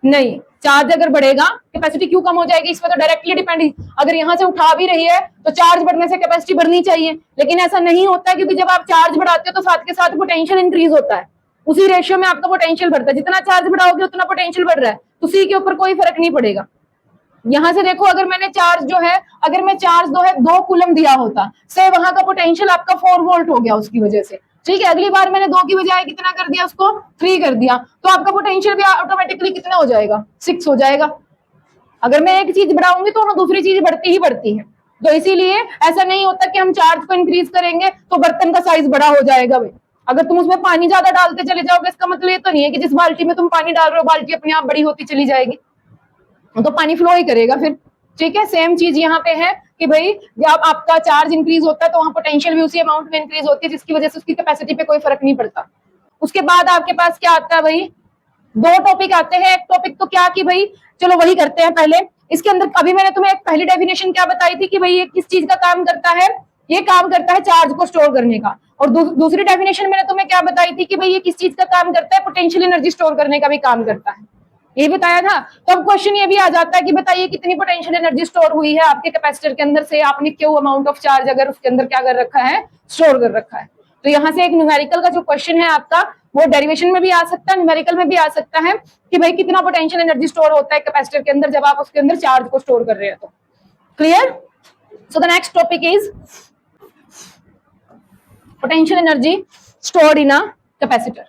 नहीं, चार्ज अगर बढ़ेगा कैपेसिटी क्यों कम हो जाएगी, इस पर तो डायरेक्टली डिपेंड। अगर यहाँ से उठा भी रही है तो चार्ज बढ़ने से कैपेसिटी बढ़नी चाहिए, लेकिन ऐसा नहीं होता है, क्योंकि जब आप चार्ज बढ़ाते हो तो साथ के साथ पोटेंशियल इंक्रीज होता है। उसी रेशियो में आपका पोटेंशियल बढ़ता है। जितना चार्ज बढ़ाओगे उतना पोटेंशियल बढ़ रहा है, तो सी के ऊपर कोई फर्क नहीं पड़ेगा। यहां से देखो, अगर मैंने चार्ज जो है, अगर मैं चार्ज 2 कूलम दिया होता से, वहां का पोटेंशियल आपका 4 वोल्ट हो गया उसकी वजह से। ठीक है, अगली बार मैंने 2 की बजाय कितना कर दिया, उसको 3 कर दिया, तो आपका पोटेंशियल भी ऑटोमेटिकली कितना हो जाएगा, 6 हो जाएगा। अगर मैं एक चीज बढ़ाऊंगी तो दूसरी चीज बढ़ती ही बढ़ती है। तो इसीलिए ऐसा नहीं होता कि हम चार्ज को इंक्रीज करेंगे तो बर्तन का साइज बड़ा हो जाएगा भाई। अगर तुम उसमें पानी ज्यादा डालते चले जाओगे, इसका मतलब ये तो नहीं है कि जिस बाल्टी में तुम पानी डाल रहे हो बाल्टी अपने आप बड़ी होती चली जाएगी, तो पानी फ्लो ही करेगा फिर। ठीक है, सेम चीज यहाँ पे है कि भाई जब आपका चार्ज इंक्रीज होता है तो वहां पोटेंशियल भी उसी अमाउंट में इंक्रीज होती है, जिसकी वजह से उसकी कैपेसिटी पे कोई फर्क नहीं पड़ता। उसके बाद आपके पास क्या आता है भाई, 2 टॉपिक आते हैं। एक टॉपिक तो क्या कि भाई, चलो वही करते हैं पहले। इसके अंदर अभी मैंने तुम्हें एक पहली डेफिनेशन क्या बताई थी कि भाई ये किस चीज का काम करता है, ये काम करता है चार्ज को स्टोर करने का। और दूसरी डेफिनेशन मैंने तुम्हें क्या बताई थी कि भाई ये किस चीज का काम करता है, पोटेंशियल एनर्जी स्टोर करने का भी काम करता है, ये बताया था। तो अब क्वेश्चन ये भी आ जाता है कि बताइए कितनी पोटेंशियल एनर्जी स्टोर हुई है आपके कैपेसिटर के अंदर से, आपने क्यू अमाउंट ऑफ चार्ज अगर उसके अंदर क्या कर रखा है, स्टोर कर रखा है। तो यहाँ से एक न्यूमेरिकल का जो क्वेश्चन है आपका, वो डेरिवेशन में भी आ सकता है, न्यूमेरिकल में भी आ सकता है कि भाई कितना पोटेंशियल एनर्जी स्टोर होता है कैपेसिटर के अंदर जब आप उसके अंदर चार्ज को स्टोर कर रहे हैं। तो clear. So the next topic is potential energy stored in a capacitor.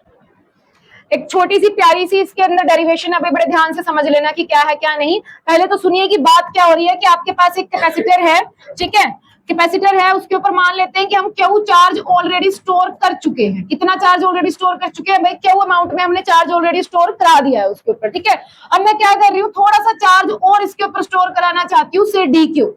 एक छोटी सी प्यारी सी इसके अंदर डेरिवेशन है, बड़े ध्यान से समझ लेना कि क्या है क्या नहीं। पहले तो सुनिए कि बात क्या हो रही है कि आपके पास एक कैपेसिटर है, ठीक है, कैपेसिटर है, उसके ऊपर मान लेते हैं कि हम क्यू चार्ज ऑलरेडी स्टोर कर चुके हैं। कितना चार्ज ऑलरेडी स्टोर कर चुके हैं भाई, क्यू अमाउंट में हमने चार्ज ऑलरेडी स्टोर करा दिया है उसके ऊपर। ठीक है, अब मैं क्या कर रही हूँ, थोड़ा सा चार्ज और इसके ऊपर स्टोर कराना चाहती हूँ, से डी क्यू।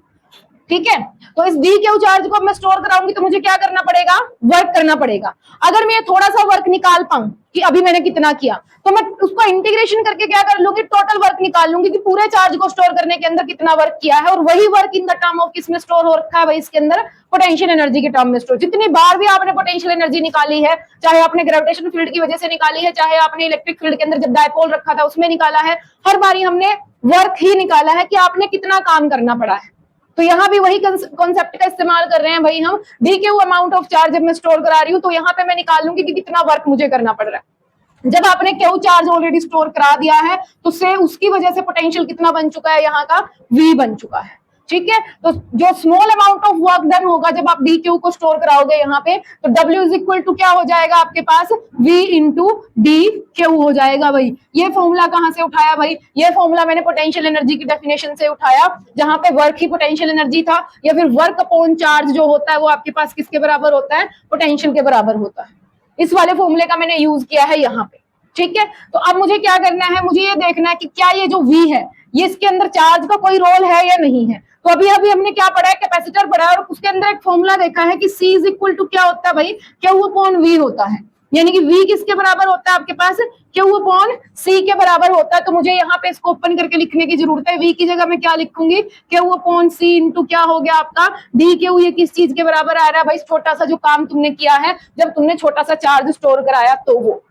ठीक है, तो इस डी क्यू चार्ज को मैं स्टोर कराऊंगी तो मुझे क्या करना पड़ेगा, वर्क करना पड़ेगा। अगर मैं थोड़ा सा वर्क निकाल पाऊं कि अभी मैंने कितना किया, तो मैं उसको इंटीग्रेशन करके क्या कर लूंगी, टोटल वर्क निकाल लूंगी कि पूरे चार्ज को स्टोर करने के अंदर कितना वर्क किया है। और वही work in the term of किसमें स्टोर हो रखा है भाई, इसके अंदर पोटेंशियल एनर्जी के टर्म में स्टोर। जितनी बार भी आपने पोटेंशियल एनर्जी निकाली है, चाहे आपने ग्रेविटेशन फील्ड की वजह से निकाली है, चाहे आपने इलेक्ट्रिक फील्ड के अंदर जब डायपोल रखा था उसमें निकाला है, हर बारी हमने वर्क ही निकाला है कि आपने कितना काम करना पड़ा है। तो यहाँ भी वही कॉन्सेप्ट का इस्तेमाल कर रहे हैं भाई हम। D Q amount of charge जब मैं स्टोर करा रही हूँ तो यहाँ पे मैं निकाल लूंगी कि कितना वर्क मुझे करना पड़ रहा है। जब आपने क्यू चार्ज ऑलरेडी स्टोर करा दिया है तो से उसकी वजह से पोटेंशियल कितना बन चुका है, यहाँ का V बन चुका है। ठीक है, तो जो small amount of work done होगा जब आप डी क्यू को स्टोर कराओगे यहाँ पे, तो W इज इक्वल टू क्या हो जाएगा आपके पास, V इंटू डी क्यू हो जाएगा भाई। ये फॉर्मूला कहाँ से उठाया भाई, ये फॉर्मूला मैंने पोटेंशियल एनर्जी की डेफिनेशन से उठाया, जहां पे वर्क ही पोटेंशियल एनर्जी था, या फिर वर्क अपॉन चार्ज जो होता है वो आपके पास किसके बराबर होता है, पोटेंशियल के बराबर होता है। इस वाले फॉर्मूले का मैंने यूज किया है यहाँ पे। ठीक है, तो अब मुझे क्या करना है, मुझे ये देखना है कि क्या ये जो V है ये इसके अंदर चार्ज का कोई रोल है या नहीं है। तो अभी हमने क्या पढ़ा है, कैपेसिटर पढ़ा है, और उसके अंदर एक फॉर्मूला देखा है कि C इज इक्वल टू क्या होता है भाई, Q अपॉन V होता है। यानी कि V किसके बराबर होता है आपके पास, Q अपॉन C के बराबर होता है। तो मुझे यहाँ पे इसको ओपन करके लिखने की जरूरत है। V की जगह मैं क्या लिखूंगी, Q अपॉन C इंटू क्या हो गया आपका dQ। ये किस चीज के बराबर आ रहा है भाई, छोटा सा जो काम तुमने किया है जब तुमने छोटा सा चार्ज स्टोर कराया तो वो।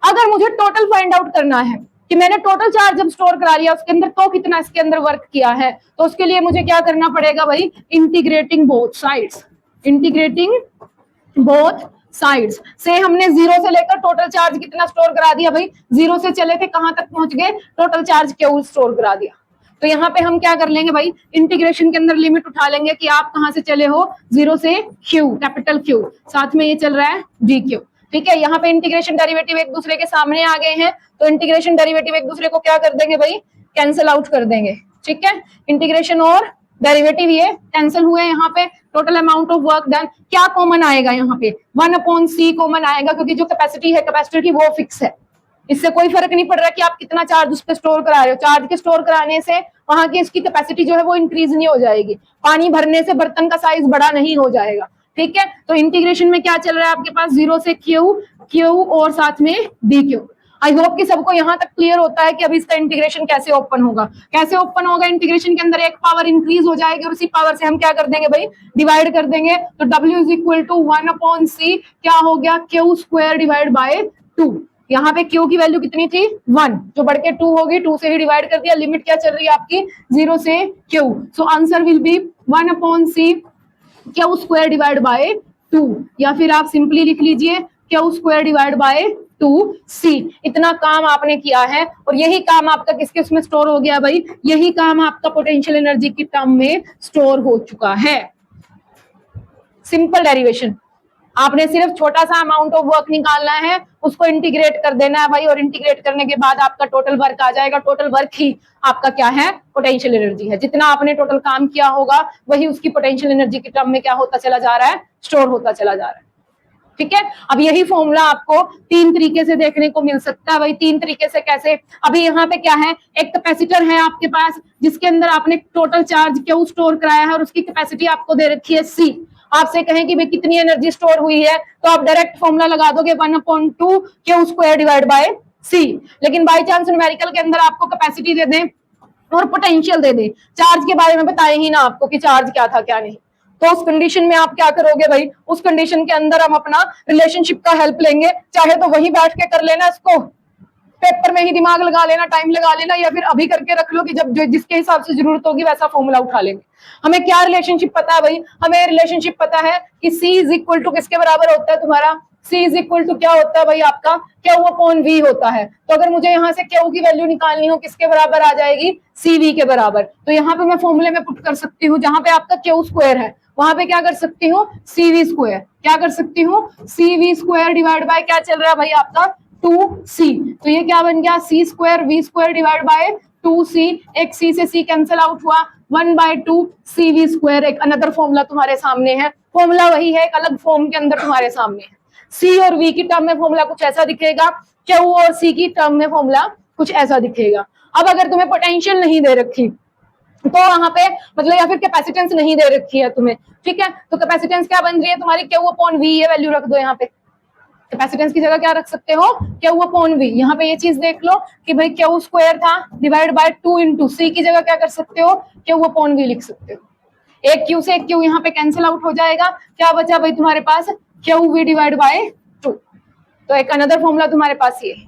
अगर मुझे टोटल फाइंड आउट करना है कि मैंने टोटल चार्ज जब स्टोर करा लिया उसके अंदर तो कितना इसके अंदर वर्क किया है, तो उसके लिए मुझे क्या करना पड़ेगा भाई, integrating both sides. Integrating both sides से हमने जीरो से लेकर टोटल चार्ज कितना स्टोर करा दिया भाई, जीरो से चले थे कहां तक पहुंच गए, टोटल चार्ज क्यू स्टोर करा दिया। तो यहाँ पे हम क्या कर लेंगे भाई, इंटीग्रेशन के अंदर लिमिट उठा लेंगे कि आप कहां से चले हो, जीरो से क्यू, कैपिटल क्यू, साथ में ये चल रहा है डी क्यू। ठीक है, यहाँ पे इंटीग्रेशन डेरिवेटिव एक दूसरे के सामने आ गए हैं, तो इंटीग्रेशन डेरिवेटिव एक दूसरे को क्या कर देंगे भाई, कैंसिल आउट कर देंगे। ठीक है, इंटीग्रेशन और डेरिवेटिव ये कैंसिल हुए। यहाँ पे total amount of work done क्या कॉमन आएगा, यहाँ पे 1/c कॉमन आएगा, क्योंकि जो कैपेसिटी है कैपेसिटर की वो फिक्स है। इससे कोई फर्क नहीं पड़ रहा कि आप कितना चार्ज उस पर स्टोर करा रहे हो। चार्ज के स्टोर कराने से वहां की इसकी कैपेसिटी जो है वो इंक्रीज नहीं हो जाएगी, पानी भरने से बर्तन का साइज बड़ा नहीं हो जाएगा। ठीक है, तो इंटीग्रेशन में क्या चल रहा है आपके पास, जीरो से क्यू, क्यू और साथ में डी क्यू। आई होप कि सबको यहाँ तक क्लियर होता है कि अभी इसका इंटीग्रेशन कैसे ओपन होगा। कैसे ओपन होगा, इंटीग्रेशन के अंदर एक पावर इंक्रीज हो जाएगी और उसी पावर से हम क्या कर देंगे भाई, डिवाइड कर देंगे। तो W is equal to 1/c क्या हो गया, क्यू स्क्वायर डिवाइड बाय 2। यहाँ पे क्यू की वैल्यू कितनी थी 1, जो बढ़ के 2 होगी, 2 से ही डिवाइड कर दिया। लिमिट क्या चल रही है आपकी, 0 से Q. So answer will be 1/c Q square divide by 2, या फिर आप सिंपली लिख लीजिए Q square divide by 2c। इतना काम आपने किया है और यही काम आपका किसके उसमें स्टोर हो गया भाई, यही काम आपका पोटेंशियल एनर्जी की टर्म में स्टोर हो चुका है। सिंपल डेरिवेशन, आपने सिर्फ छोटा सा अमाउंट ऑफ वर्क निकालना है, उसको इंटीग्रेट कर देना है भाई, और इंटीग्रेट करने के बाद आपका टोटल वर्क आ जाएगा। टोटल वर्क ही आपका क्या है, पोटेंशियल एनर्जी है। जितना आपने टोटल काम किया होगा वही उसकी पोटेंशियल एनर्जी की टर्म में क्या होता चला जा रहा है, स्टोर होता चला जा रहा है। ठीक है, अब यही फॉर्मूला आपको 3 तरीके से देखने को मिल सकता है भाई। 3 तरीके से कैसे, अभी यहाँ पे क्या है, एक कैपेसिटर है आपके पास जिसके अंदर आपने टोटल चार्ज क्यू स्टोर कराया है और उसकी कैपेसिटी आपको दे रखी है सी। आपसे कहें कि भाई कितनी एनर्जी स्टोर हुई है, तो आप डायरेक्ट फॉर्मूला लगा दोगे 1/2 क्यू स्क्वायर डिवाइड बाय सी। लेकिन बाई चांस न्यूमेरिकल के अंदर आपको कैपेसिटी दे दें और पोटेंशियल दे दें, चार्ज के बारे में बताए ही ना आपको कि चार्ज क्या था क्या नहीं, तो उस कंडीशन में आप क्या करोगे भाई, उस कंडीशन के अंदर हम अपना रिलेशनशिप का हेल्प लेंगे। चाहे तो वही बैठ के कर लेना, इसको पेपर में ही दिमाग लगा लेना, टाइम लगा लेना, या फिर अभी करके रख लो कि जब जिसके हिसाब से जरूरत होगी वैसा फॉर्मूला उठा लेंगे। हमें क्या रिलेशनशिप पता है भाई, हमें रिलेशनशिप पता है कि C इज इक्वल टू किसके बराबर होता है तुम्हारा, C इज इक्वल टू क्या होता है भाई आपका, Q अपॉन V होता है। तो अगर मुझे यहाँ से Q की वैल्यू निकालनी हो किसके बराबर आ जाएगी, CV के बराबर। तो यहाँ पे मैं फॉर्मूले में पुट कर सकती हूँ, जहां पे आपका Q स्क्वायर है वहां पे क्या कर सकती हूँ, CV स्क्वायर, क्या कर सकती हूँ, CV स्क्वायर डिवाइड बाय क्या चल रहा है भाई आपका 2C। तो ये क्या बन गया, C square V square divide by 2C। एक C से C कैंसिल आउट हुआ, 1/2 CV स्क्वायर। एक अनदर फॉर्मूला तुम्हारे सामने है, फॉर्मूला वही है, एक अलग फॉर्म के अंदर तुम्हारे सामने है। C और V की टर्म में फॉर्मूला कुछ ऐसा दिखेगा, Q और C की टर्म में फॉर्मूला कुछ ऐसा दिखेगा। अब अगर तुम्हें पोटेंशियल नहीं दे रखी तो वहां पे मतलब, या फिर कैपेसिटेंस नहीं दे रखी है तुम्हें, ठीक है, तो कैपेसिटेंस क्या बन रही है तुम्हारी, Q अपॉन V। ये वैल्यू रख दो यहाँ पे, कैपेसिटेंस की जगह क्या रख सकते हो, Q अपॉन V। यहाँ पे ये चीज देख लो कि भाई Q स्क्वायर था डिवाइड बाय 2 इंटू C की जगह क्या कर सकते हो, Q अपॉन V लिख सकते हो। एक Q से एक Q यहाँ पे कैंसिल आउट हो जाएगा, क्या बचा भाई तुम्हारे पास, QV डिवाइड बाय 2। तो एक अनदर फॉर्मूला तुम्हारे पास ये है।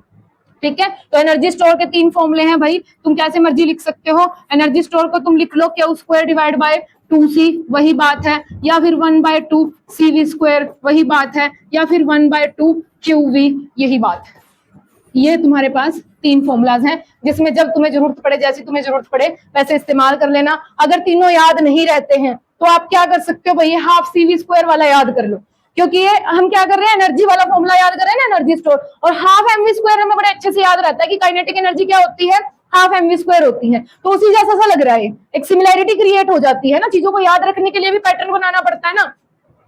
ठीक है, तो एनर्जी स्टोर के 3 फॉर्मूले हैं भाई, तुम कैसे मर्जी लिख सकते हो। एनर्जी स्टोर को तुम लिख लो Q square divide by 2C, वही बात है, या फिर 1/2 CV स्क्वायर, वही बात है, या फिर 1/2 QV, यही बात है। ये तुम्हारे पास 3 फॉर्मूलाज हैं, जिसमें जब तुम्हें जरूरत पड़े, जैसी तुम्हें जरूरत पड़े वैसे इस्तेमाल कर लेना। अगर तीनों याद नहीं रहते हैं तो आप क्या कर सकते हो भाई, हाफ CV स्क्वायर वाला याद कर लो, क्योंकि ये हम क्या कर रहे हैं, एनर्जी वाला फॉर्मूला याद कर रहे हैं ना, एनर्जी स्टोर। और हाफ mv स्क्वायर हमें बड़े अच्छे से याद रहता है कि काइनेटिक एनर्जी क्या होती है, हाफ mv स्क्वायर होती है। तो उसी जैसा सा लग रहा है, एक सिमिलैरिटी क्रिएट हो जाती है ना, चीजों को याद रखने के लिए भी पैटर्न बनाना पड़ता है ना।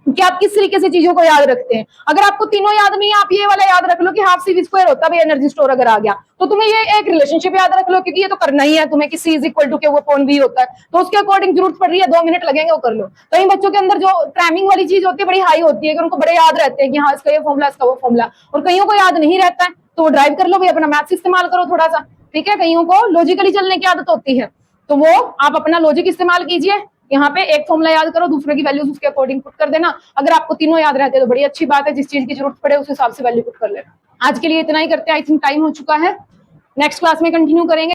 कि आप किस तरीके से चीजों को याद रखते हैं। अगर आपको तीनों याद नहीं है, आप ये वाला याद रख लो कि हाफ सी वी स्क्वायर होता है एनर्जी स्टोर अगर आ गया, तो तुम्हें ये एक रिलेशनशिप याद रख लो, क्योंकि ये तो करना ही है तुम्हें कि सी इज इक्वल टू के वो अपॉन वी होता है, तो उसके अकॉर्डिंग जरूरत पड़ रही है 2 मिनट लगेंगे वो कर लो। कई बच्चों के अंदर जो टाइमिंग वाली चीज होती है बड़ी हाई होती है कि उनको बड़े याद रहते हैं कि हाँ इसका ये फॉर्मूला इसका वो फॉर्मूला, और कईयों को याद नहीं रहता है, तो वो ड्राइव कर लो भाई, अपना मैथ्स इस्तेमाल करो थोड़ा सा, ठीक है। कईयों को लॉजिकली चलने की आदत होती है, तो वो आप अपना लॉजिक इस्तेमाल कीजिए, यहाँ पे एक फॉर्मूला याद करो, दूसरे की वैल्यूज उसके अकॉर्डिंग पुट कर देना। अगर आपको तीनों याद रहते हैं तो बड़ी अच्छी बात है, जिस चीज की जरूरत पड़े उस हिसाब से वैल्यू पुट कर लेना। आज के लिए इतना ही करते हैं, आई थिंक टाइम हो चुका है, नेक्स्ट क्लास में कंटिन्यू करेंगे।